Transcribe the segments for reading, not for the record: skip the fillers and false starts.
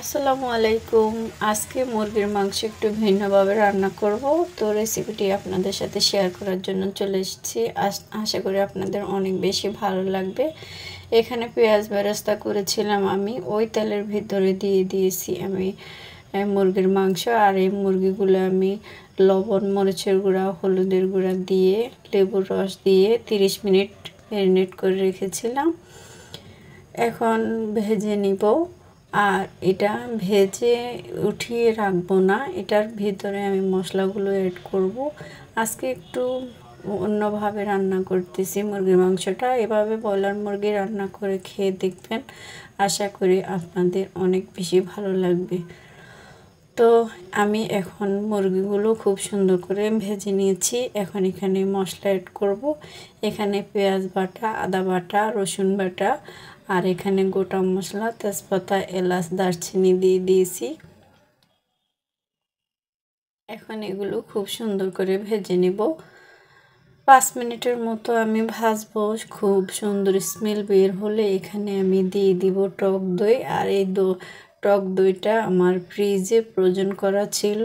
আসসালামু আলাইকুম। আজকে মুরগির মাংস একটু ভিন্নভাবে রান্না করব। তো রেসিপিটি আপনাদের সাথে শেয়ার করার জন্য চলে এসেছি। আশা করি আপনাদের অনেক বেশি ভালো লাগবে। এখানে পেঁয়াজ বেরেস্তা করেছিলাম আমি, ওই তেলের ভিতরে দিয়ে দিয়েছি আমি মুরগির মাংস। আর এই মুরগিগুলো আমি লবণ, মরিচের গুঁড়া, হলুদের গুঁড়া দিয়ে লেবুর রস দিয়ে 30 মিনিট ম্যারিনেট করে রেখেছিলাম। এখন ভেজে নিব। আর এটা ভেজে উঠিয়ে রাখবো না, এটার ভিতরে আমি মশলাগুলো অ্যাড করব। আজকে একটু অন্যভাবে রান্না করতেছি মুরগির মাংসটা। এভাবে ব্রয়লার মুরগি রান্না করে খেয়ে দেখবেন, আশা করি আপনাদের অনেক বেশি ভালো লাগবে। তো আমি এখন মুরগিগুলো খুব সুন্দর করে ভেজে নিয়েছি। এখন এখানে মশলা অ্যাড করব। এখানে পেঁয়াজ বাটা, আদা বাটা, রসুন বাটা, আর এখানে গোটা মশলা, তেজপাতা, এলাচ, দারচিনি দিয়ে দিয়েছি। এখন এগুলো খুব সুন্দর করে ভেজে নেব। 5 মিনিটের মতো আমি ভাজবো। খুব সুন্দর স্মেল বের হলে এখানে আমি দিয়ে দিব টক দই। আর এই টক দইটা আমার ফ্রিজে ফ্রোজেন করা ছিল,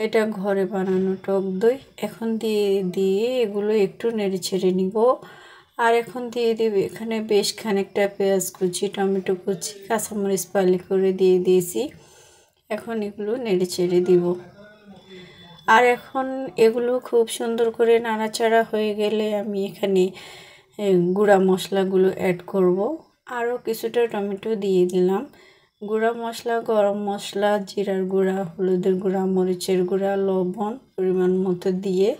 এটা ঘরে বানানো টক দই। এখন দিয়ে এগুলো একটু নেড়ে ছেড়ে নিব। আর এখন দিয়ে দেব এখানে বেশ খানিকটা পেঁয়াজ কুচি, টমেটো কুচি, কাঁচামরিচ ফালি করে দিয়ে দিয়েছি। এখন এগুলো নেড়ে ছেড়ে দিব। আর এখন এগুলো খুব সুন্দর করে নাড়াচাড়া হয়ে গেলে আমি এখানে গুঁড়া মশলাগুলো অ্যাড করব। আরও কিছুটা টমেটো দিয়ে দিলাম। গুঁড়া মশলা, গরম মশলা, জিরার গুঁড়া, হলুদের গুঁড়া, মরিচের গুঁড়া, লবণ পরিমাণ মতো দিয়ে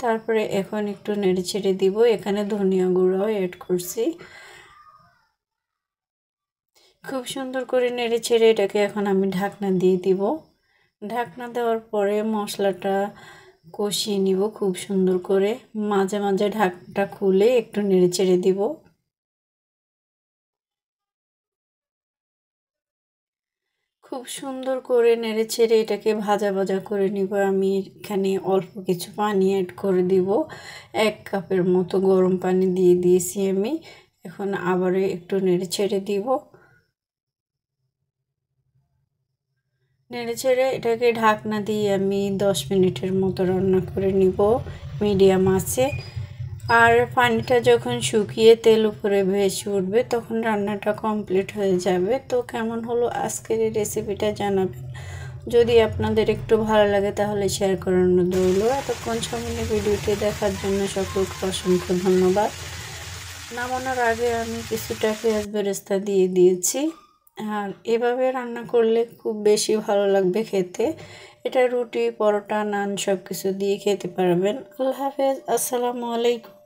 তারপরে এখন একটু নেড়ে ছেড়ে দিব। এখানে ধনিয়া গুঁড়াও অ্যাড করছি। খুব সুন্দর করে নেড়ে ছেড়ে এটাকে এখন আমি ঢাকনা দিয়ে দিব। ঢাকনা দেওয়ার পরে মশলাটা কষিয়ে নিব খুব সুন্দর করে। মাঝে মাঝে ঢাকনাটা খুলে একটু নেড়ে ছেড়ে দিব। খুব সুন্দর করে নেড়ে ছেড়ে এটাকে ভাজা ভাজা করে নিব। আমি এখানে অল্প কিছু পানি অ্যাড করে দিব। 1 কাপের মতো গরম পানি দিয়ে দিয়েছি আমি। এখন আবারও একটু নেড়ে ছেড়ে দিব। নেড়ে ছেড়ে এটাকে ঢাকনা দিয়ে আমি 10 মিনিটের মতো রান্না করে নিব মিডিয়াম আঁচে। আর পানিটা যখন শুকিয়ে তেল উপরে ভেসে উঠবে তখন রান্নাটা কমপ্লিট হয়ে যাবে। তো কেমন হলো আজকের এই রেসিপিটা জানাবেন। যদি আপনাদের একটু ভালো লাগে তাহলে শেয়ার করার অনুরোধ রইল। এতক্ষণ সময় ভিডিওটি দেখার জন্য সকলকে অসংখ্য ধন্যবাদ। নামানোর আগে আমি কিছুটা পেঁয়াজ বেরেস্তা দিয়ে দিয়েছি। আর এভাবে রান্না করলে খুব বেশি ভালো লাগবে খেতে। এটা রুটি, পরোটা, নান সব কিছু দিয়ে খেতে পারবেন। আল্লাহ হাফেজ। আসসালামু আলাইকুম।